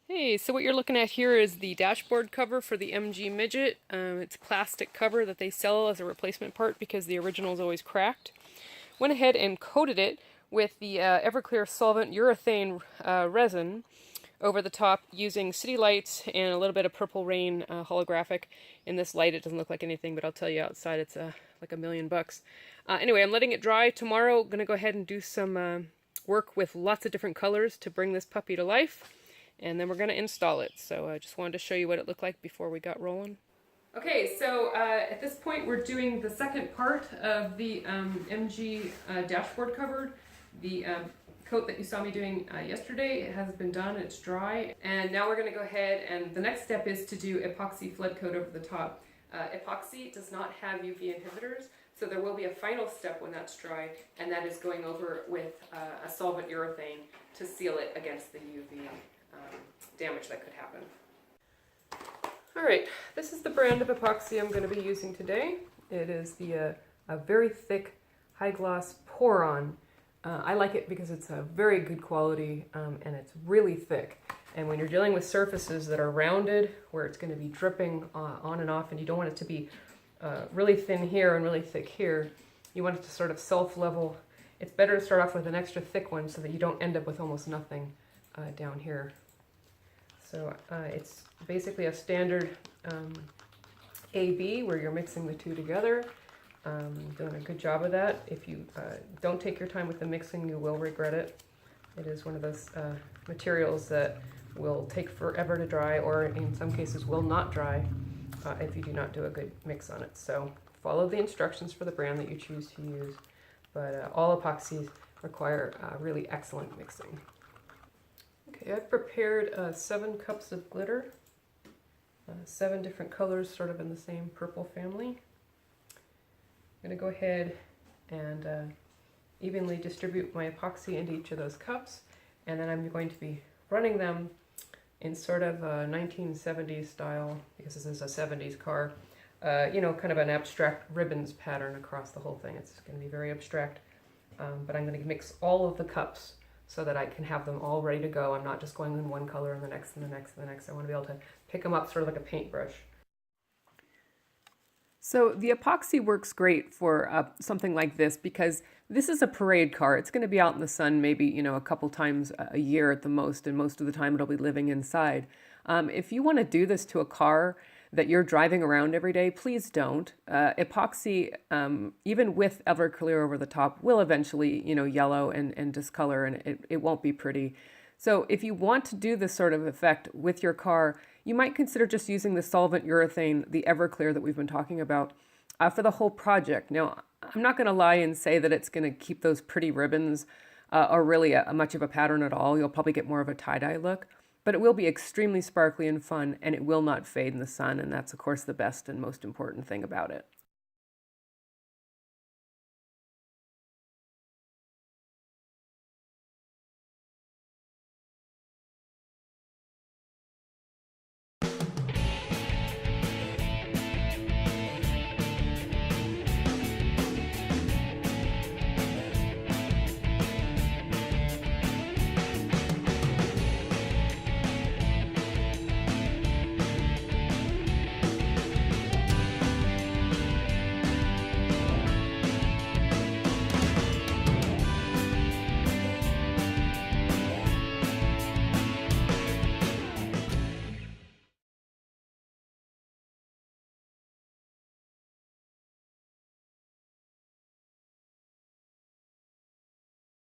Hey, so what you're looking at here is the dashboard cover for the MG Midget. It's a plastic cover that they sell as a replacement part because the original is always cracked. Went ahead and coated it with the Everclear solvent urethane resin over the top using city lights and a little bit of Purple Rain holographic. In this light it doesn't look like anything, but I'll tell you outside it's like $1,000,000. Anyway, I'm letting it dry. Tomorrow I'm going to go ahead and do some work with lots of different colors to bring this puppy to life. And then we're going to install it. So I just wanted to show you what it looked like before we got rolling. Okay, so at this point we're doing the second part of the MG dashboard cover. The coat that you saw me doing yesterday has been done, it's dry. And now we're going to go ahead and the next step is to do epoxy flood coat over the top. Epoxy does not have UV inhibitors, so there will be a final step when that's dry, and that is going over with a solvent urethane to seal it against the UV damage that could happen. Alright, this is the brand of epoxy I'm going to be using today. It is the a very thick, high gloss pour-on. I like it because it's a very good quality and it's really thick. And when you're dealing with surfaces that are rounded, where it's going to be dripping on and off, and you don't want it to be really thin here and really thick here, you want it to sort of self-level. It's better to start off with an extra thick one so that you don't end up with almost nothing down here. So it's basically a standard AB where you're mixing the two together. Doing a good job of that. If you don't take your time with the mixing, you will regret it. It is one of those materials that will take forever to dry, or in some cases will not dry if you do not do a good mix on it. So follow the instructions for the brand that you choose to use, but all epoxies require really excellent mixing. Okay, I've prepared 7 cups of glitter, 7 different colors sort of in the same purple family. I'm going to go ahead and evenly distribute my epoxy into each of those cups, and then I'm going to be running them in sort of a 1970s style, because this is a 70s car, you know, kind of an abstract ribbons pattern across the whole thing. It's going to be very abstract, but I'm going to mix all of the cups so that I can have them all ready to go. I'm not just going in one color and the next and the next and the next. I want to be able to pick them up sort of like a paintbrush. So the epoxy works great for something like this because this is a parade car. It's going to be out in the sun maybe, you know, a couple times a year at the most, and most of the time it'll be living inside. If you want to do this to a car that you're driving around every day, please don't. Epoxy, even with Everclear over the top, will eventually, you know, yellow and discolor, and it won't be pretty. So if you want to do this sort of effect with your car, you might consider just using the solvent urethane, the Everclear that we've been talking about, for the whole project. Now, I'm not going to lie and say that it's going to keep those pretty ribbons or really much of a pattern at all. You'll probably get more of a tie-dye look, but it will be extremely sparkly and fun, and it will not fade in the sun, and that's, of course, the best and most important thing about it.